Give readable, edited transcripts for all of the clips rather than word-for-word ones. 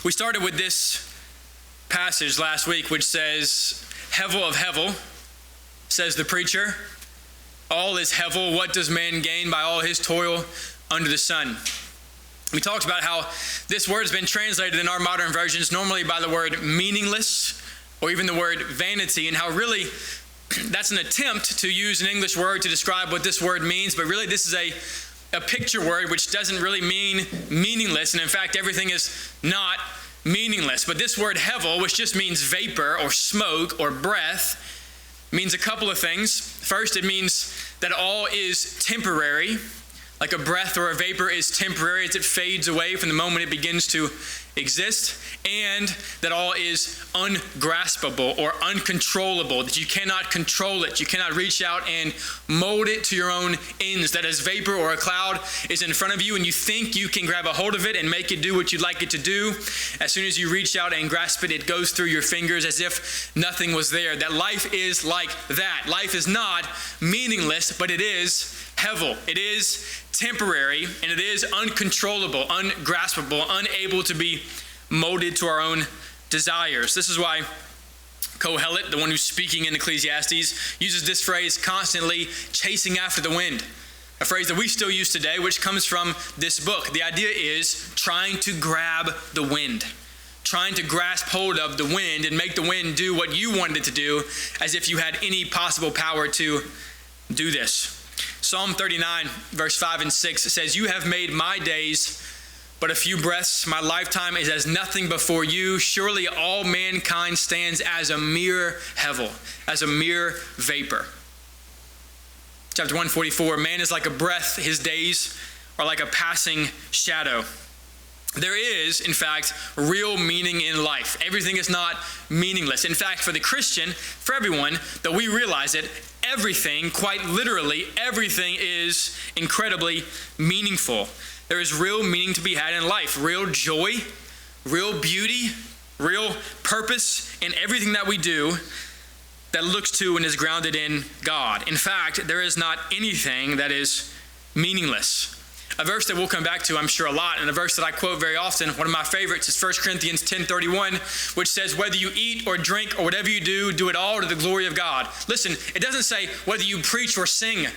We started with this passage last week, which says, "Hevel of Hevel," says the preacher. "All is Hevel. What does man gain by all his toil under the sun?" We talked about how this word has been translated in our modern versions normally by the word meaningless or even the word vanity, and how really that's an attempt to use an English word to describe what this word means, but really this is a picture word which doesn't really mean meaningless, and in fact everything is not meaningless. But this word hevel, which just means vapor or smoke or breath, means a couple of things. First, it means that all is temporary, like a breath or a vapor is temporary as it fades away from the moment it begins to exist, and that all is ungraspable or uncontrollable, that you cannot control it, you cannot reach out and mold it to your own ends, that as vapor or a cloud is in front of you and you think you can grab a hold of it and make it do what you'd like it to do, as soon as you reach out and grasp it, it goes through your fingers as if nothing was there. That life is like that. Life is not meaningless, but it is hevel. It is temporary, and it is uncontrollable, ungraspable, unable to be molded to our own desires. This is why Kohelet, the one who's speaking in Ecclesiastes, uses this phrase constantly, chasing after the wind, a phrase that we still use today, which comes from this book. The idea is trying to grab the wind, trying to grasp hold of the wind and make the wind do what you wanted it to do, as if you had any possible power to do this. Psalm 39, verse 5 and 6 says, "You have made my days but a few breaths. My lifetime is as nothing before you. Surely all mankind stands as a mere hevel, as a mere vapor." Chapter 144, "Man is like a breath. His days are like a passing shadow." There is, in fact, real meaning in life. Everything is not meaningless. In fact, for the Christian, for everyone, that we realize it, everything, quite literally, everything is incredibly meaningful. There is real meaning to be had in life, real joy, real beauty, real purpose in everything that we do that looks to and is grounded in God. In fact, there is not anything that is meaningless. A verse that we'll come back to, I'm sure, a lot, and a verse that I quote very often, one of my favorites, is 1 Corinthians 10:31, which says, "Whether you eat or drink or whatever you do it all to the glory of God." Listen, it doesn't say whether you preach or sing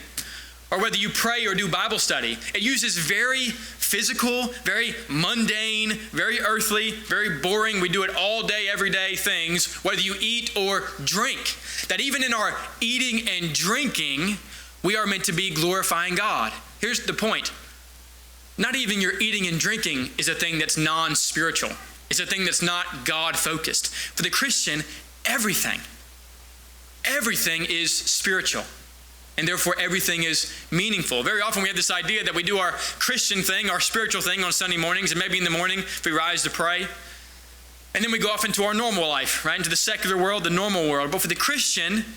or whether you pray or do Bible study. It uses very physical, very mundane, very earthly, very boring, we do it all day, every day things, whether you eat or drink. That even in our eating and drinking, we are meant to be glorifying God. Here's the point. Not even your eating and drinking is a thing that's non-spiritual. It's a thing that's not God-focused. For the Christian, everything is spiritual. And therefore, everything is meaningful. Very often we have this idea that we do our Christian thing, our spiritual thing on Sunday mornings, and maybe in the morning if we rise to pray. And then we go off into our normal life, right? Into the secular world, the normal world. But for the Christian,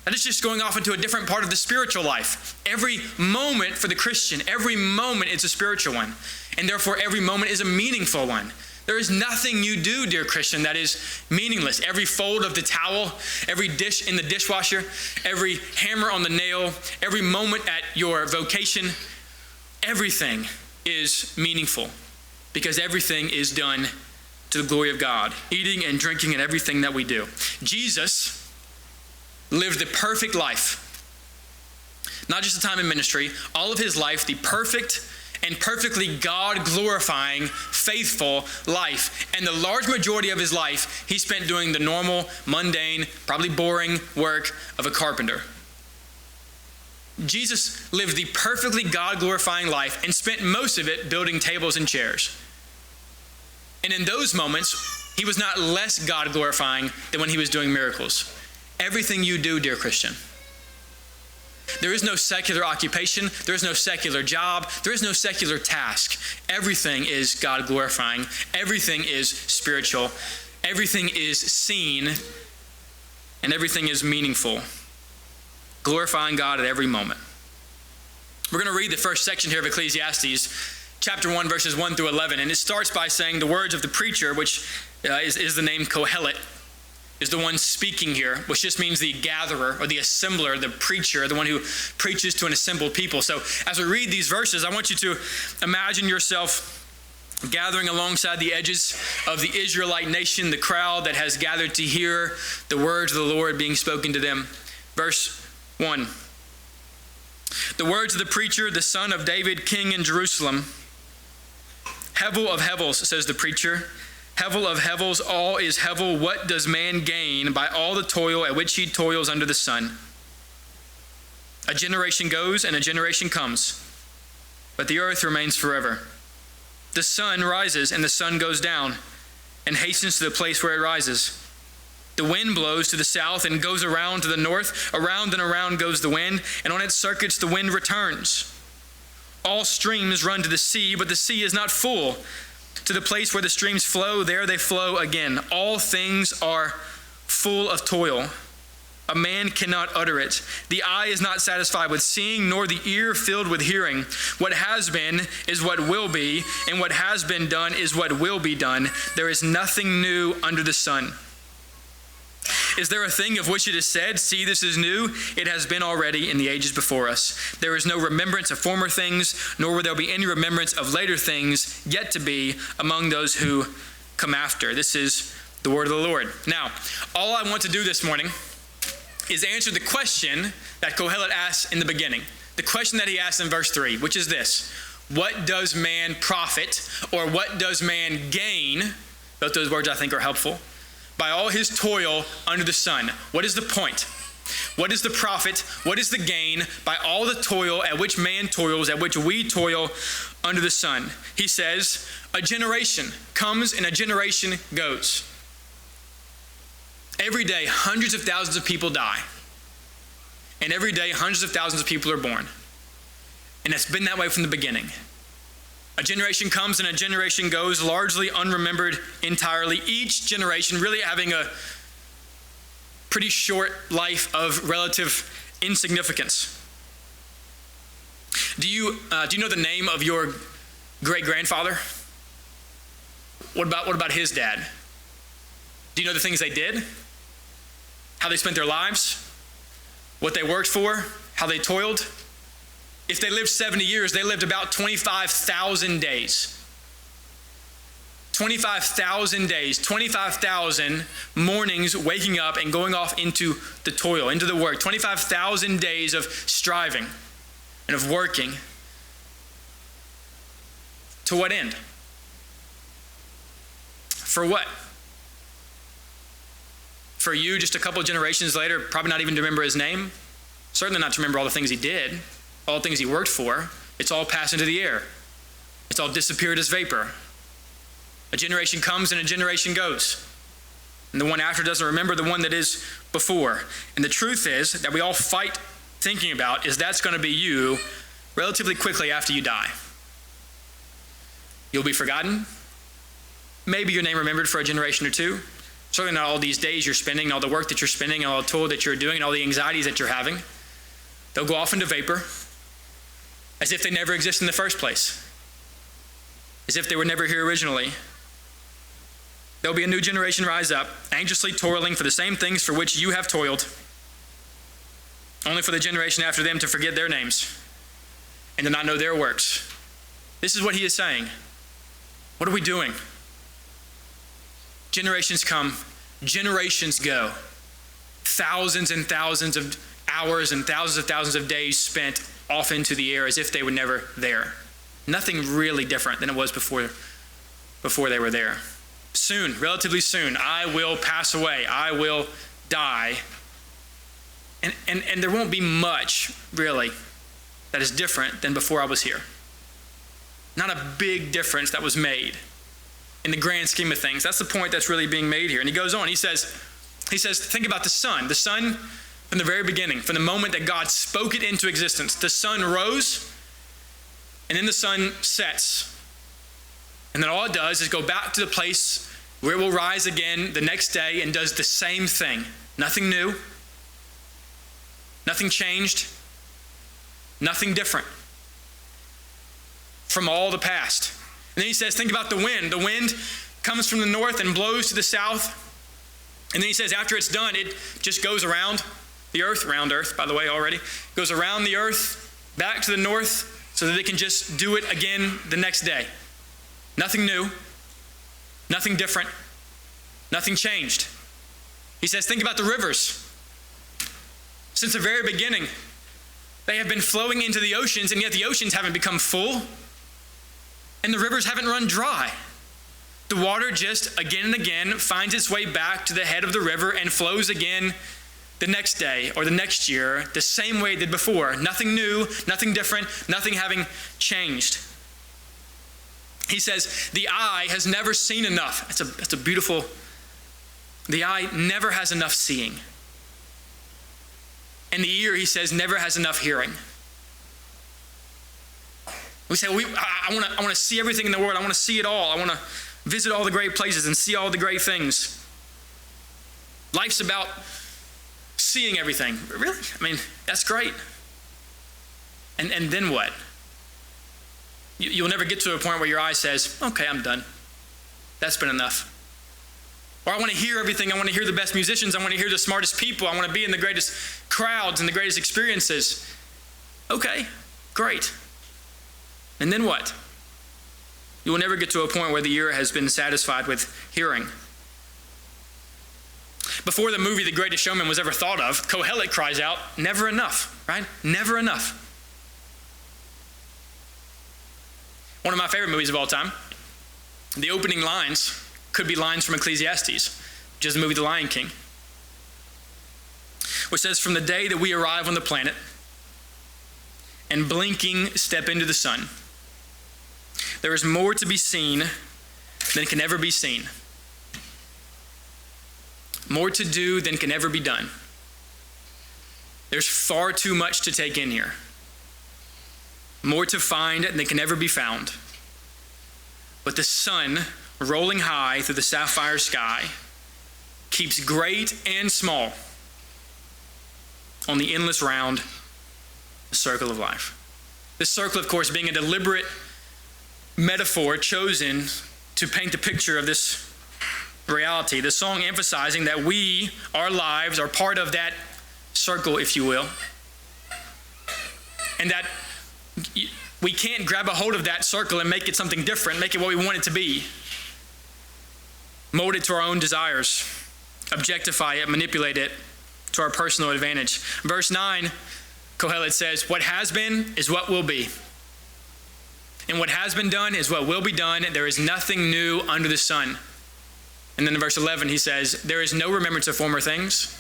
that is just going off into a different part of the spiritual life. Every moment for the Christian, every moment is a spiritual one. And therefore, every moment is a meaningful one. There is nothing you do, dear Christian, that is meaningless. Every fold of the towel, every dish in the dishwasher, every hammer on the nail, every moment at your vocation, everything is meaningful because everything is done to the glory of God. Eating and drinking and everything that we do. Jesus lived the perfect life. Not just a time in ministry, all of his life, the perfect and perfectly God-glorifying, faithful life. And the large majority of his life, he spent doing the normal, mundane, probably boring work of a carpenter. Jesus lived the perfectly God-glorifying life and spent most of it building tables and chairs. And in those moments, he was not less God-glorifying than when he was doing miracles. Everything you do, dear Christian, there is no secular occupation, there is no secular job, there is no secular task. Everything is God-glorifying, everything is spiritual, everything is seen, and everything is meaningful. Glorifying God at every moment. We're going to read the first section here of Ecclesiastes, chapter 1, verses 1 through 11, and it starts by saying the words of the preacher, which is the name Kohelet, is the one speaking here, which just means the gatherer or the assembler, the preacher, the one who preaches to an assembled people. So as we read these verses, I want you to imagine yourself gathering alongside the edges of the Israelite nation, the crowd that has gathered to hear the words of the Lord being spoken to them. Verse 1. The words of the preacher, the son of David, king in Jerusalem. Hevel of hevels, says the preacher. Hevel of hevels, all is hevel. What does man gain by all the toil at which he toils under the sun? A generation goes and a generation comes, but the earth remains forever. The sun rises and the sun goes down and hastens to the place where it rises. The wind blows to the south and goes around to the north. Around and around goes the wind, and on its circuits the wind returns. All streams run to the sea, but the sea is not full. To the place where the streams flow, there they flow again. All things are full of toil. A man cannot utter it. The eye is not satisfied with seeing, nor the ear filled with hearing. What has been is what will be, and what has been done is what will be done. There is nothing new under the sun. Is there a thing of which it is said, see, this is new? It has been already in the ages before us. There is no remembrance of former things, nor will there be any remembrance of later things yet to be among those who come after. This is the word of the Lord. Now, all I want to do this morning is answer the question that Kohelet asks in the beginning. The question that he asks in verse 3, which is this: what does man profit, or what does man gain? Both those words I think are helpful. By all his toil under the sun. What is the point? What is the profit? What is the gain by all the toil at which man toils, at which we toil under the sun? He says, a generation comes and a generation goes. Every day, hundreds of thousands of people die. And every day, hundreds of thousands of people are born. And it's been that way from the beginning. A generation comes and a generation goes, largely unremembered entirely. Each generation really having a pretty short life of relative insignificance. Do you know the name of your great-grandfather? What about his dad? Do you know the things they did? How they spent their lives? What they worked for? How they toiled? If they lived 70 years, they lived about 25,000 days. 25,000 days, 25,000 mornings waking up and going off into the toil, into the work. 25,000 days of striving and of working. To what end? For what? For you, just a couple of generations later, probably not even to remember his name. Certainly not to remember all the things he did, all the things he worked for. It's all passed into the air. It's all disappeared as vapor. A generation comes and a generation goes. And the one after doesn't remember the one that is before. And the truth is that we all fight thinking about is that's going to be you relatively quickly after you die. You'll be forgotten. Maybe your name remembered for a generation or two. Certainly not all these days you're spending, all the work that you're spending, all the toil that you're doing, and all the anxieties that you're having. They'll go off into vapor as if they never existed in the first place, as if they were never here originally. There'll be a new generation rise up, anxiously toiling for the same things for which you have toiled, only for the generation after them to forget their names and to not know their works. This is what he is saying. What are we doing? Generations come, generations go. Thousands and thousands of hours and thousands of days spent off into the air as if they were never there. Nothing really different than it was before they were there. Soon, relatively soon, I will pass away. I will die. And there won't be much, really, that is different than before I was here. Not a big difference that was made in the grand scheme of things. That's the point that's really being made here. And he goes on, he says, think about the sun. The sun, from the very beginning, from the moment that God spoke it into existence, the sun rose, and then the sun sets. And then all it does is go back to the place where it will rise again the next day and does the same thing. Nothing new, nothing changed, nothing different from all the past. And then he says, think about the wind. The wind comes from the north and blows to the south. And then he says, after it's done, it just goes around the earth, round earth, by the way, already. Goes around the earth, back to the north, so that they can just do it again the next day. Nothing new, nothing different, nothing changed. He says, think about the rivers. Since the very beginning, they have been flowing into the oceans, and yet the oceans haven't become full, and the rivers haven't run dry. The water just again and again finds its way back to the head of the river and flows again the next day or the next year, the same way it did before. Nothing new, nothing different, nothing having changed. He says, the eye has never seen enough. It's a beautiful, the eye never has enough seeing. And the ear, he says, never has enough hearing. We say, I want to see everything in the world. I want to see it all. I want to visit all the great places and see all the great things. Life's about seeing everything. Really? I mean, that's great. And then what? You'll never get to a point where your eye says, okay, I'm done. That's been enough. Or I want to hear everything. I want to hear the best musicians. I want to hear the smartest people. I want to be in the greatest crowds and the greatest experiences. Okay, great. And then what? You will never get to a point where the ear has been satisfied with hearing. Before the movie The Greatest Showman was ever thought of, Kohelet cries out, never enough, right? Never enough. One of my favorite movies of all time, the opening lines could be lines from Ecclesiastes, which is the movie The Lion King, which says, from the day that we arrive on the planet and blinking step into the sun, there is more to be seen than can ever be seen. More to do than can ever be done. There's far too much to take in here. More to find than can ever be found. But the sun, rolling high through the sapphire sky, keeps great and small on the endless round, the circle of life. This circle, of course, being a deliberate metaphor chosen to paint the picture of this reality. The song emphasizing that we, our lives, are part of that circle, if you will. And that we can't grab a hold of that circle and make it something different, make it what we want it to be. Mold it to our own desires, objectify it, manipulate it to our personal advantage. Verse 9, Kohelet says, what has been is what will be. And what has been done is what will be done. There is nothing new under the sun. And then in verse 11, he says, there is no remembrance of former things,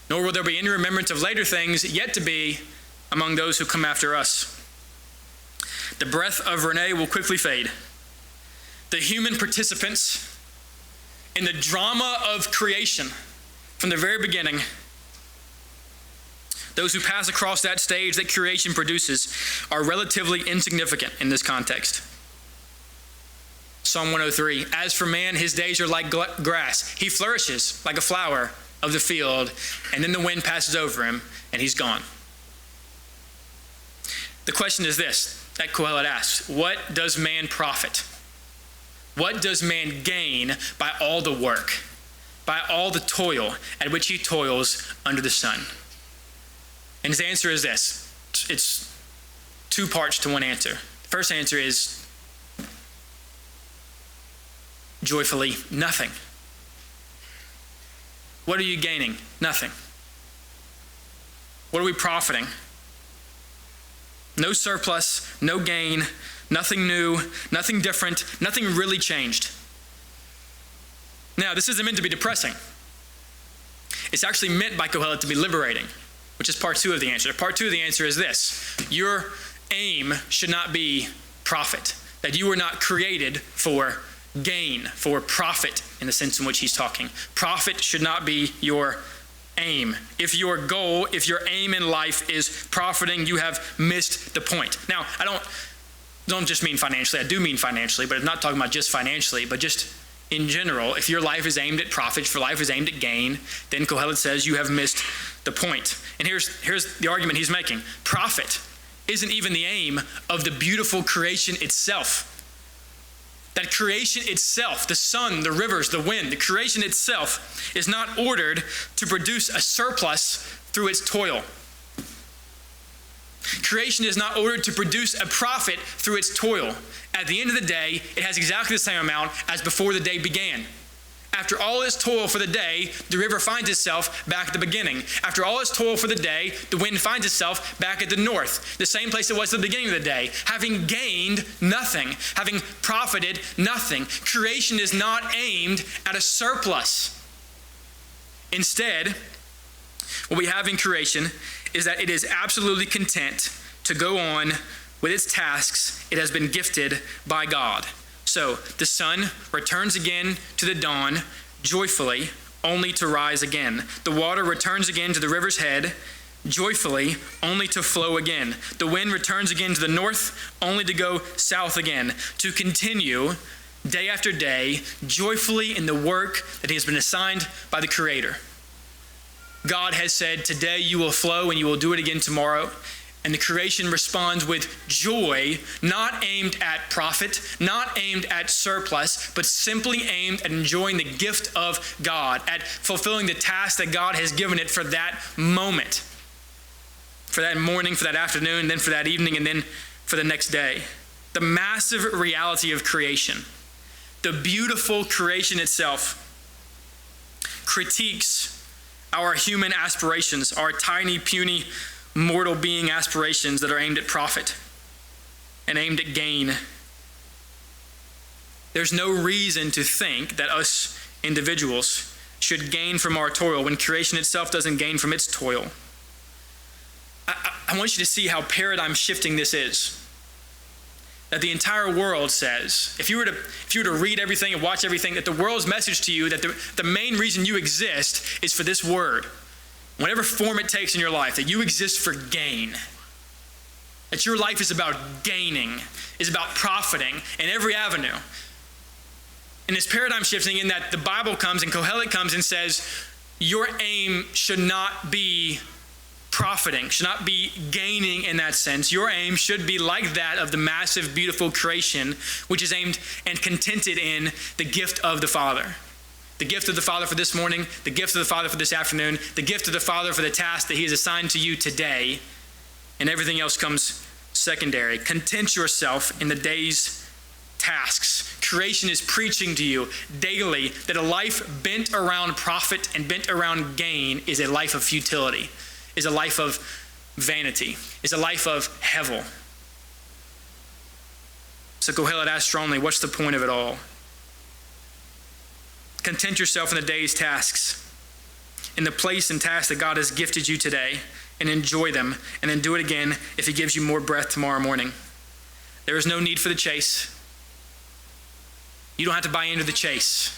nor will there be any remembrance of later things yet to be among those who come after us. The breath of Renee will quickly fade. The human participants in the drama of creation from the very beginning, those who pass across that stage that creation produces, are relatively insignificant in this context. Psalm 103, as for man, his days are like grass. He flourishes like a flower of the field, and then the wind passes over him, and he's gone. The question is this, that Kohelet asks, what does man profit? What does man gain by all the work, by all the toil at which he toils under the sun? And his answer is this. It's two parts to one answer. The first answer is joyfully nothing. What are you gaining? Nothing. What are we profiting? No surplus, no gain, nothing new, nothing different, nothing really changed. Now, this isn't meant to be depressing. It's actually meant by Kohelet to be liberating, which is part two of the answer. Part two of the answer is this. Your aim should not be profit, that you were not created for gain, for profit in the sense in which he's talking. Profit should not be your aim. If your goal, if your aim in life is profiting, you have missed the point. Now, I don't just mean financially. I do mean financially, but I'm not talking about just financially, but just in general. If your life is aimed at profit, if your life is aimed at gain, then Kohelet says you have missed the point. And here's the argument he's making. Profit isn't even the aim of the beautiful creation itself. That creation itself, the sun, the rivers, the wind, the creation itself is not ordered to produce a surplus through its toil. Creation is not ordered to produce a profit through its toil. At the end of the day, it has exactly the same amount as before the day began. After all its toil for the day, the river finds itself back at the beginning. After all its toil for the day, the wind finds itself back at the north, the same place it was at the beginning of the day, having gained nothing, having profited nothing. Creation is not aimed at a surplus. Instead, what we have in creation is that it is absolutely content to go on with its tasks it has been gifted by God. So the sun returns again to the dawn joyfully, only to rise again. The water returns again to the river's head joyfully, only to flow again. The wind returns again to the north, only to go south again, to continue day after day joyfully in the work that he has been assigned by the Creator. God has said, today you will flow and you will do it again tomorrow. And the creation responds with joy, not aimed at profit, not aimed at surplus, but simply aimed at enjoying the gift of God, at fulfilling the task that God has given it for that moment, for that morning, for that afternoon, then for that evening, and then for the next day. The massive reality of creation, the beautiful creation itself, critiques our human aspirations, our tiny, puny, mortal being aspirations that are aimed at profit and aimed at gain. There's no reason to think that us individuals should gain from our toil when creation itself doesn't gain from its toil. I want you to see how paradigm shifting this is. That the entire world says, if you were to read everything and watch everything, that the world's message to you, that the main reason you exist is for this word. Whatever form it takes in your life, that you exist for gain. That your life is about gaining, is about profiting in every avenue. And it's paradigm shifting in that the Bible comes and Kohelet comes and says, your aim should not be profiting, should not be gaining in that sense. Your aim should be like that of the massive, beautiful creation, which is aimed and contented in the gift of the Father. The gift of the Father for this morning, the gift of the Father for this afternoon, the gift of the Father for the task that he has assigned to you today, and everything else comes secondary. Content yourself in the day's tasks. Creation is preaching to you daily that a life bent around profit and bent around gain is a life of futility, is a life of vanity, is a life of hevel. So Kohelet asks strongly, what's the point of it all? Content yourself in the day's tasks, in the place and task that God has gifted you today, and enjoy them, and then do it again if he gives you more breath tomorrow morning. There is no need for the chase. You don't have to buy into the chase.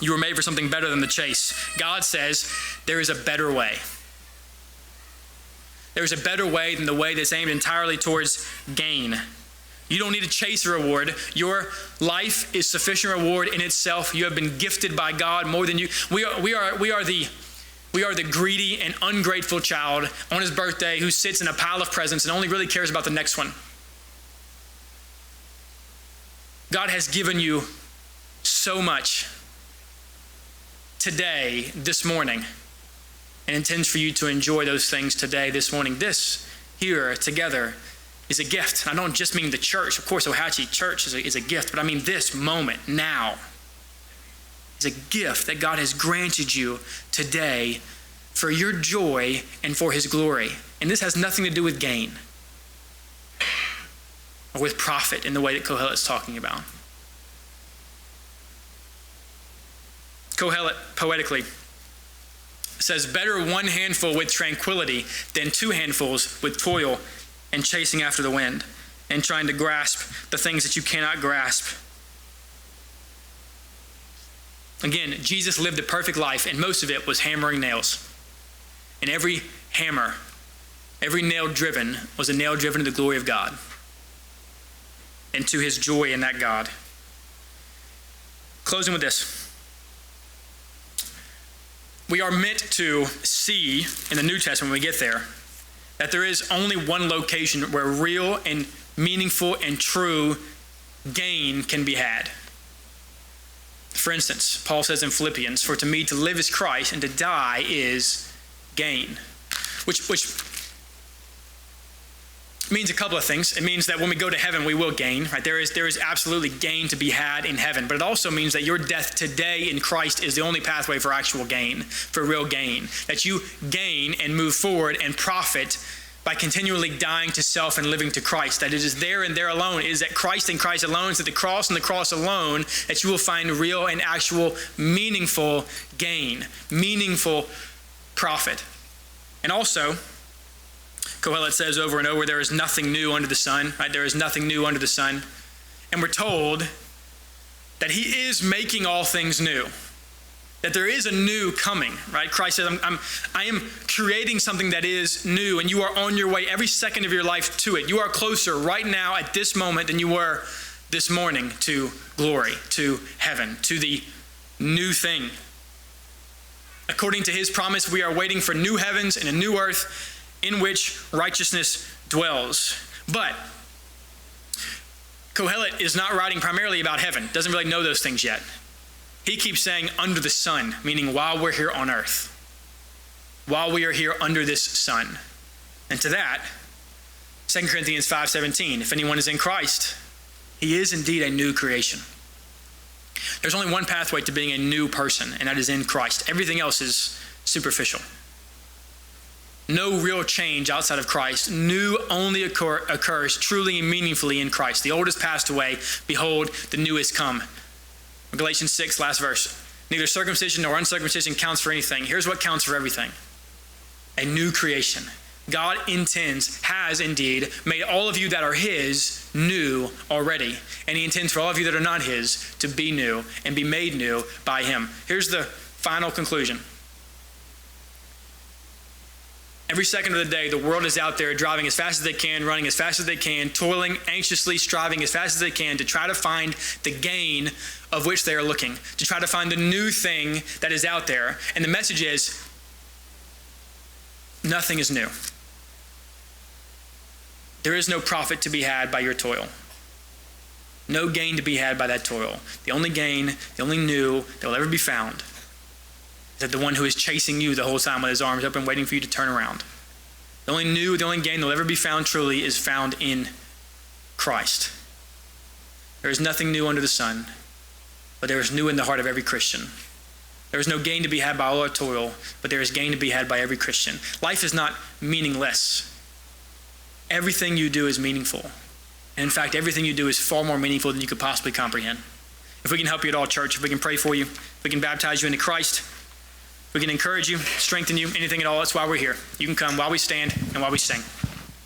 You were made for something better than the chase. God says there is a better way. There is a better way than the way that's aimed entirely towards gain. You don't need to chase a reward. Your life is sufficient reward in itself. You have been gifted by God more than you. We are the greedy and ungrateful child on his birthday who sits in a pile of presents and only really cares about the next one. God has given you so much today, this morning, and intends for you to enjoy those things today, this morning. This here together is a gift. I don't just mean the church. Of course, Ohatchee Church is a gift, but I mean this moment, now, is a gift that God has granted you today for your joy and for his glory. And this has nothing to do with gain or with profit in the way that Kohelet is talking about. Kohelet, poetically, says, better one handful with tranquility than two handfuls with toil and chasing after the wind and trying to grasp the things that you cannot grasp. Again, Jesus lived a perfect life, and most of it was hammering nails. And every hammer, every nail driven, was a nail driven to the glory of God and to his joy in that God. Closing with this. We are meant to see in the New Testament when we get there that there is only one location where real and meaningful and true gain can be had. For instance, Paul says in Philippians, for to me to live is Christ and to die is gain. Which means a couple of things. It means that when we go to heaven, we will gain, right? There is absolutely gain to be had in heaven, but it also means that your death today in Christ is the only pathway for actual gain, for real gain. That you gain and move forward and profit by continually dying to self and living to Christ. That it is there and there alone. It is at Christ and Christ alone. It's at the cross and the cross alone that you will find real and actual meaningful gain, meaningful profit. And also, Kohelet says over and over, there is nothing new under the sun, right? There is nothing new under the sun. And we're told that he is making all things new. That there is a new coming, right? Christ says, I am creating something that is new, and you are on your way every second of your life to it. You are closer right now at this moment than you were this morning to glory, to heaven, to the new thing. According to his promise, we are waiting for new heavens and a new earth in which righteousness dwells. But Kohelet is not writing primarily about heaven, doesn't really know those things yet. He keeps saying under the sun, meaning while we're here on earth, while we are here under this sun. And to that, 2 Corinthians 5:17, if anyone is in Christ, he is indeed a new creation. There's only one pathway to being a new person, and that is in Christ. Everything else is superficial. No real change outside of Christ. New only occurs truly and meaningfully in Christ. The old has passed away. Behold, the new is come. Galatians 6, last verse. Neither circumcision nor uncircumcision counts for anything. Here's what counts for everything. A new creation. God has indeed made all of you that are his new already. And he intends for all of you that are not his to be new and be made new by him. Here's the final conclusion. Every second of the day, the world is out there driving as fast as they can, running as fast as they can, toiling, anxiously striving as fast as they can to try to find the gain of which they are looking, to try to find the new thing that is out there. And the message is, nothing is new. There is no profit to be had by your toil. No gain to be had by that toil. The only gain, the only new that will ever be found is that the one who is chasing you the whole time with his arms open, waiting for you to turn around. The only new, the only gain that will ever be found truly is found in Christ. There is nothing new under the sun, but there is new in the heart of every Christian. There is no gain to be had by all our toil, but there is gain to be had by every Christian. Life is not meaningless. Everything you do is meaningful. And in fact, everything you do is far more meaningful than you could possibly comprehend. If we can help you at all, church, if we can pray for you, if we can baptize you into Christ, we can encourage you, strengthen you, anything at all, that's why we're here. You can come while we stand and while we sing.